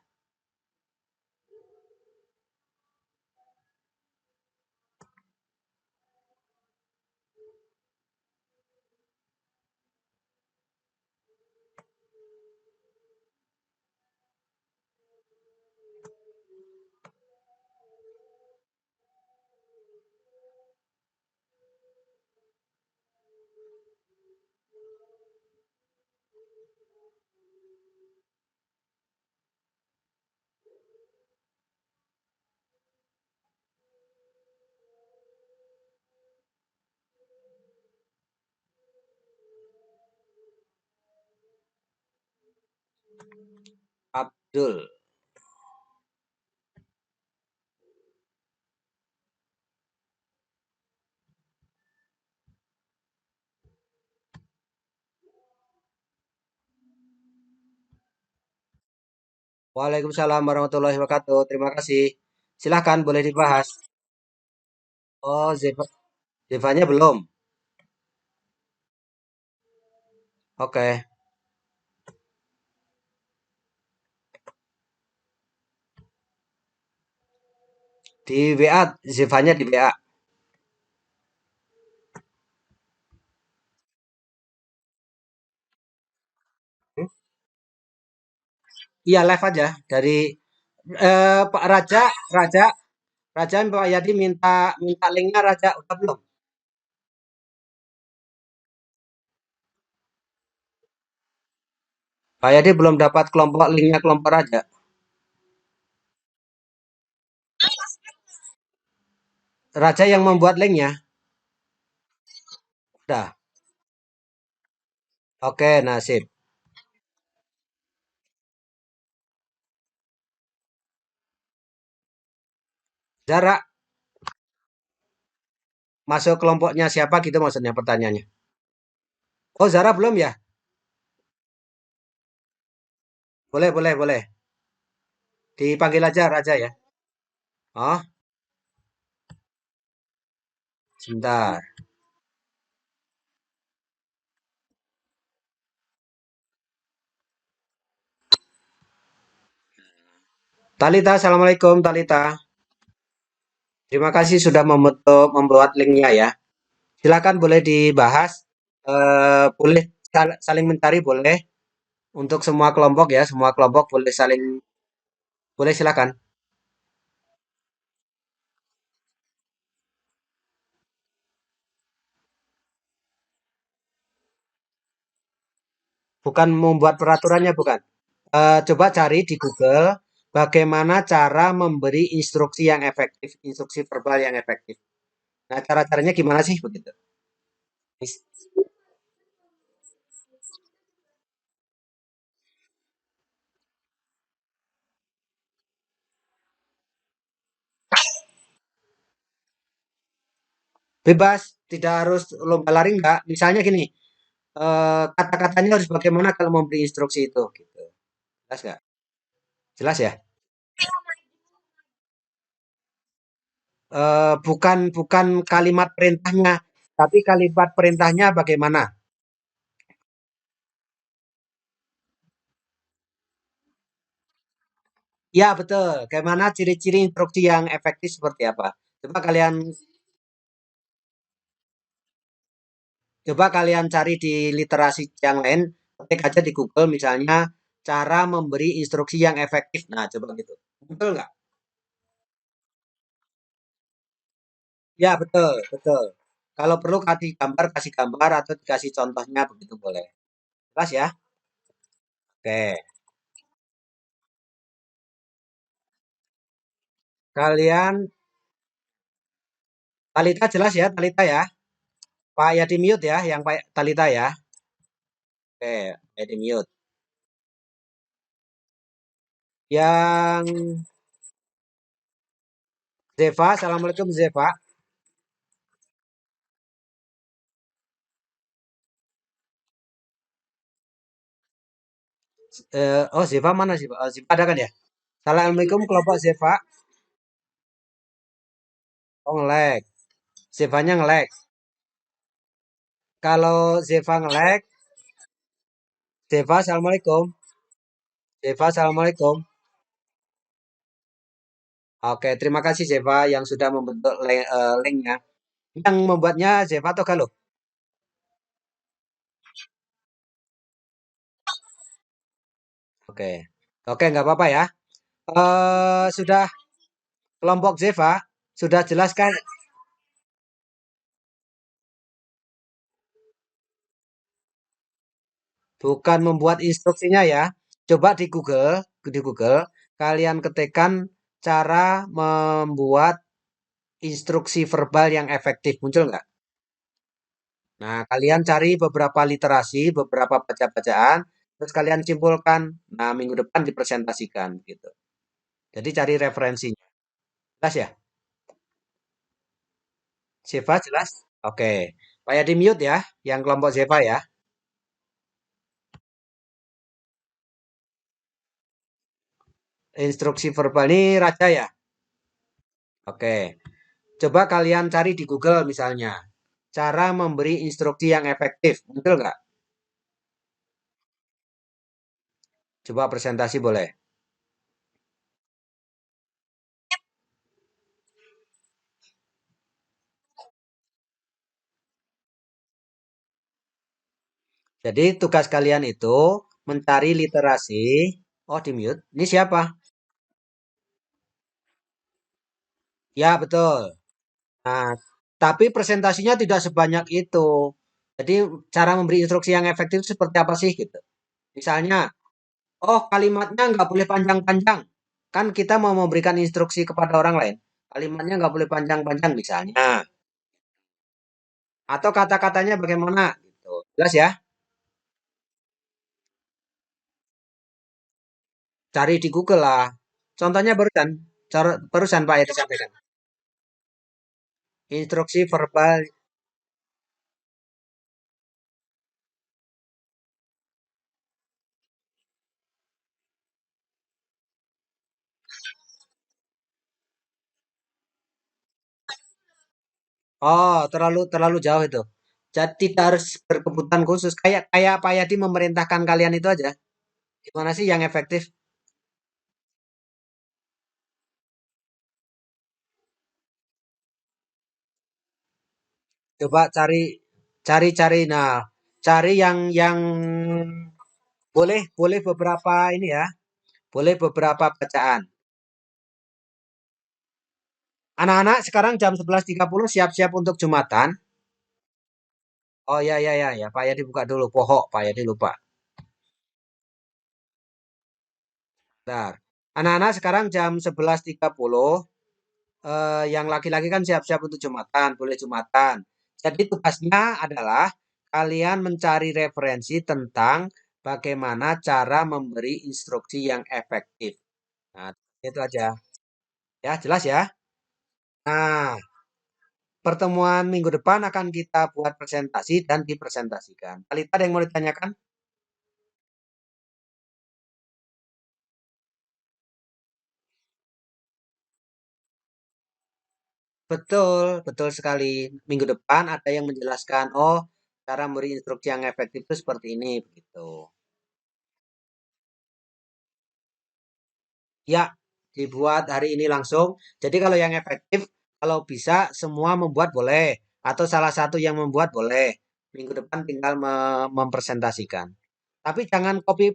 Abdul. Waalaikumsalam warahmatullahi wabarakatuh. Terima kasih. Silahkan, boleh dibahas. Oh, Zevanya belum. Oke. Di WA, Zevanya di WA. Hmm? Iya, live aja. Dari Pak Raja, Raja, Raja, Pak Yadi minta minta linknya Raja. Udah belum? Pak Yadi belum dapat kelompok linknya kelompok Raja. Raja yang membuat linknya. Udah. Oke, nasib. Zara, masuk kelompoknya siapa gitu maksudnya pertanyaannya. Oh, Zara belum ya? Boleh, boleh, boleh. Dipanggil aja Raja ya. Oh, sebentar. Talita, Assalamualaikum Talita. Terima kasih sudah membuat linknya ya. Silakan boleh dibahas. Boleh saling mencari boleh. Untuk semua kelompok ya, semua kelompok boleh saling. Boleh silakan. Bukan membuat peraturannya, bukan. Coba cari di Google bagaimana cara memberi instruksi yang efektif, instruksi verbal yang efektif. Nah, cara-caranya gimana sih begitu? Bebas, tidak harus lomba lari enggak. Misalnya gini, kata-katanya harus bagaimana kalau memberi instruksi itu gitu. Jelas nggak? Jelas ya? Bukan bukan kalimat perintahnya, tapi kalimat perintahnya bagaimana? Ya, betul. Bagaimana ciri-ciri instruksi yang efektif seperti apa? Coba kalian cari di literasi yang lain, ketik aja di Google misalnya cara memberi instruksi yang efektif. Nah, coba gitu. Betul nggak? Ya, betul, betul. Kalau perlu kasih gambar atau dikasih contohnya begitu boleh. Jelas ya? Oke. Kalian Talita jelas ya, Talita ya. Pak ya di mute ya, yang Pak Talita ya. Oke, ya di mute. Yang Zeva, Assalamualaikum Zeva. Oh Zeva mana sih? Oh, Zeva ada kan ya? Assalamualaikum kelompok Zeva. Oh nge-lag. Zevanya nge-lag. Kalau Zeva nge-lag, Zeva Assalamualaikum. Zeva Assalamualaikum. Oke, terima kasih Zeva yang sudah membentuk linknya. Yang membuatnya Zeva atau Galuh? Oke. Oke, nggak apa-apa ya. Sudah kelompok Zeva, sudah jelaskan bukan membuat instruksinya ya. Coba di Google, kalian ketikkan cara membuat instruksi verbal yang efektif. Muncul nggak? Nah, kalian cari beberapa literasi, beberapa baca-bacaan, terus kalian simpulkan. Nah, minggu depan dipresentasikan gitu. Jadi cari referensinya. Jelas ya? Zeva jelas? Oke. Pak di mute ya, yang kelompok Zeva ya. Instruksi verbal ini Raja ya? Oke. Coba kalian cari di Google misalnya. Cara memberi instruksi yang efektif. Betul nggak? Coba presentasi boleh. Jadi tugas kalian itu mencari literasi. Oh, di mute. Ini siapa? Ya, betul. Nah, tapi presentasinya tidak sebanyak itu. Jadi cara memberi instruksi yang efektif itu seperti apa sih gitu. Misalnya, oh kalimatnya nggak boleh panjang-panjang. Kan kita mau memberikan instruksi kepada orang lain. Kalimatnya nggak boleh panjang-panjang misalnya. Atau kata-katanya bagaimana gitu. Jelas ya? Cari di Google lah. Contohnya barusan Pak ya disampaikan. Instruksi verbal. Oh, terlalu terlalu jauh itu. Jadi tidak harus berkebutuhan khusus. Kayak kayak Pak Yadi memerintahkan kalian itu aja. Gimana sih yang efektif? Coba cari. Nah, cari yang boleh boleh beberapa ini ya. Boleh beberapa bacaan. Anak-anak sekarang jam 11.30 siap-siap untuk Jumatan. Oh ya ya ya ya, Pak Yadi buka dulu. Pohok, Pak Yadi lupa. Bentar. Anak-anak sekarang jam 11.30. Yang laki-laki kan siap-siap untuk Jumatan, boleh Jumatan. Jadi tugasnya adalah kalian mencari referensi tentang bagaimana cara memberi instruksi yang efektif. Nah, itu aja. Ya, jelas ya. Nah, pertemuan minggu depan akan kita buat presentasi dan dipresentasikan. Talita ada yang mau ditanyakan? Betul, betul sekali. Minggu depan ada yang menjelaskan, oh, cara memberi instruksi yang efektif itu seperti ini, begitu. Ya, dibuat hari ini langsung. Jadi kalau yang efektif, kalau bisa semua membuat boleh, atau salah satu yang membuat boleh. Minggu depan tinggal mempresentasikan. Tapi jangan copy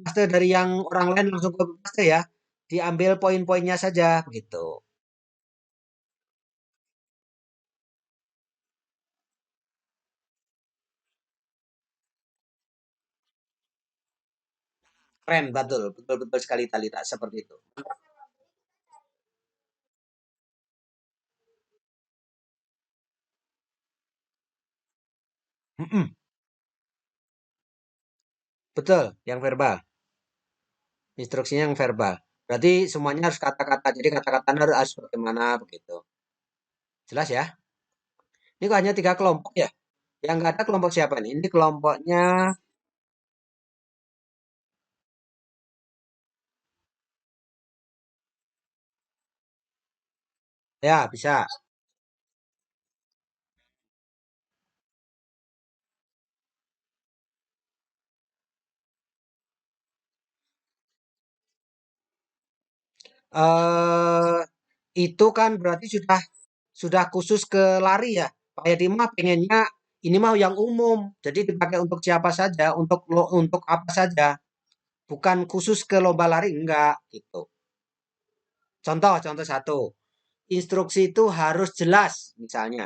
paste dari yang orang lain langsung copy paste ya. Diambil poin-poinnya saja begitu. Keren, betul, betul, betul sekali Talita seperti itu. Mm-mm, betul, yang verbal. Instruksinya yang verbal. Berarti semuanya harus kata-kata. Jadi kata-katanya harus bagaimana begitu. Jelas ya? Ini kok hanya 3 kelompok ya? Yang nggak ada kelompok siapa nih? Ini kelompoknya, ya bisa. eh itu kan berarti sudah khusus ke lari ya. Pak Yadi mah pengennya ini mah yang umum. Jadi dipakai untuk siapa saja, untuk apa saja. Bukan khusus ke lomba lari enggak gitu. Contoh satu. Instruksi itu harus jelas misalnya.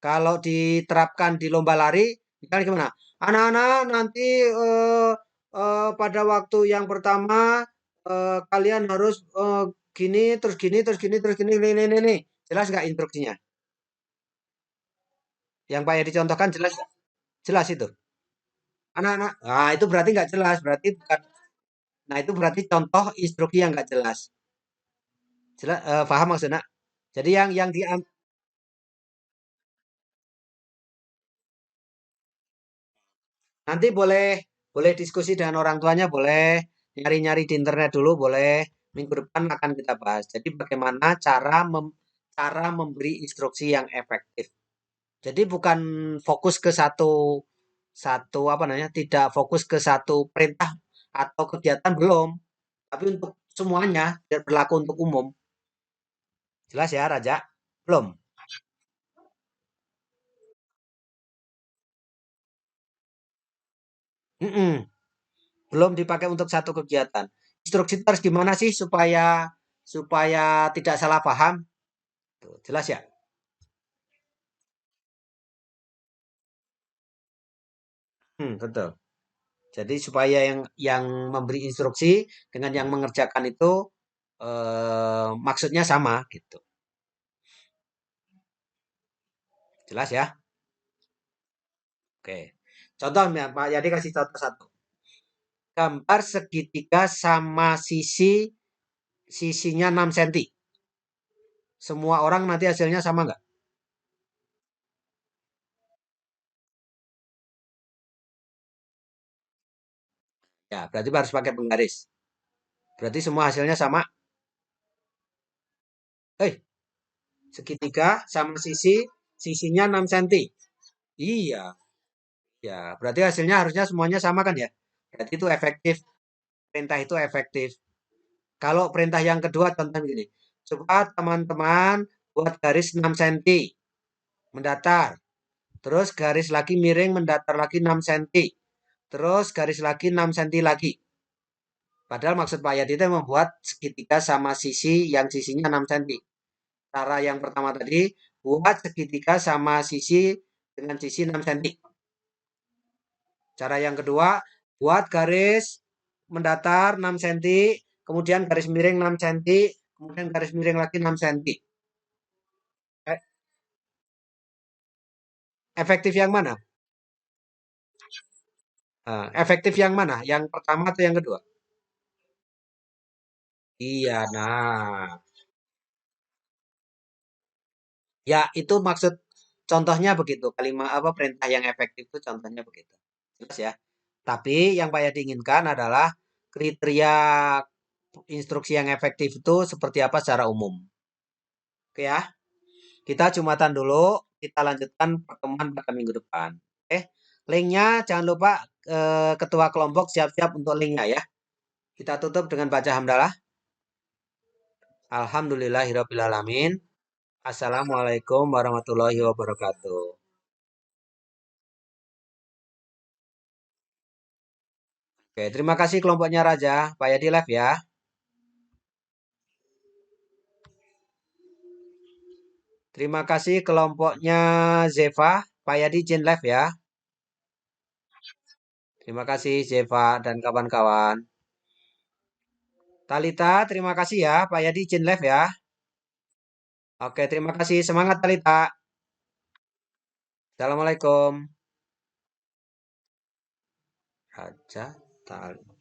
Kalau diterapkan di lomba lari, misalnya gimana? Anak-anak nanti pada waktu yang pertama kalian harus gini, terus gini, terus gini, terus gini, ini. Jelas nggak instruksinya? Yang Pak Yadi dicontohkan jelas nggak? Jelas itu. Anak-anak, nah itu berarti nggak jelas, berarti bukan. Nah itu berarti contoh instruksi yang nggak jelas. Jelas, paham maksudnya? Jadi yang di nanti boleh boleh diskusi dengan orang tuanya, boleh nyari-nyari di internet dulu, boleh. Minggu depan akan kita bahas. Jadi bagaimana cara memberi instruksi yang efektif. Jadi bukan fokus ke satu satu apa namanya, tidak fokus ke satu perintah atau kegiatan belum, tapi untuk semuanya biar berlaku untuk umum. Jelas ya, Raja? Belum. Mm-mm. Belum dipakai untuk satu kegiatan. Instruksi itu harus gimana sih supaya supaya tidak salah paham? Tuh, jelas ya? Betul. Jadi supaya yang memberi instruksi dengan yang mengerjakan itu maksudnya sama gitu. Jelas ya? Oke. Contohnya Pak Yadi kasih contoh satu. Gambar segitiga sama sisinya 6 cm. Semua orang nanti hasilnya sama nggak? Ya, berarti harus pakai penggaris. Berarti semua hasilnya sama. Hei, segitiga sama sisinya 6 cm. Iya, ya. Berarti hasilnya harusnya semuanya sama kan ya? Berarti itu efektif. Perintah itu efektif. Kalau perintah yang kedua contohnya begini. Coba teman-teman buat garis 6 cm mendatar. Terus garis lagi miring mendatar lagi 6 cm. Terus garis lagi 6 cm lagi. Padahal maksud Pak Yadi itu membuat segitiga sama yang sisinya 6 cm. Cara yang pertama tadi, buat segitiga sama sisi dengan sisi 6 cm. Cara yang kedua, buat garis mendatar 6 cm, kemudian garis miring 6 cm, kemudian garis miring lagi 6 cm. E- Efektif yang mana? Efektif yang mana? Yang pertama atau yang kedua? Iya, nah. Ya, itu maksud contohnya begitu. Kalimat apa perintah yang efektif itu contohnya begitu. Jelas ya. Tapi yang Pak Yadi inginkan adalah kriteria instruksi yang efektif itu seperti apa secara umum. Oke ya. Kita Jumatan dulu, kita lanjutkan pertemuan pada minggu depan. Oke. Linknya jangan lupa ketua kelompok siap-siap untuk linknya ya. Kita tutup dengan baca hamdalah. Alhamdulillahirrabbilalamin. Assalamualaikum warahmatullahi wabarakatuh. Oke, terima kasih kelompoknya Raja. Pak Yadi live ya. Terima kasih kelompoknya Zeva. Pak Yadi izin live ya. Terima kasih Zeva dan kawan-kawan. Talita, terima kasih ya. Pak Yadi izin live ya. Oke, terima kasih. Semangat Talita. Assalamualaikum. Raja Tal.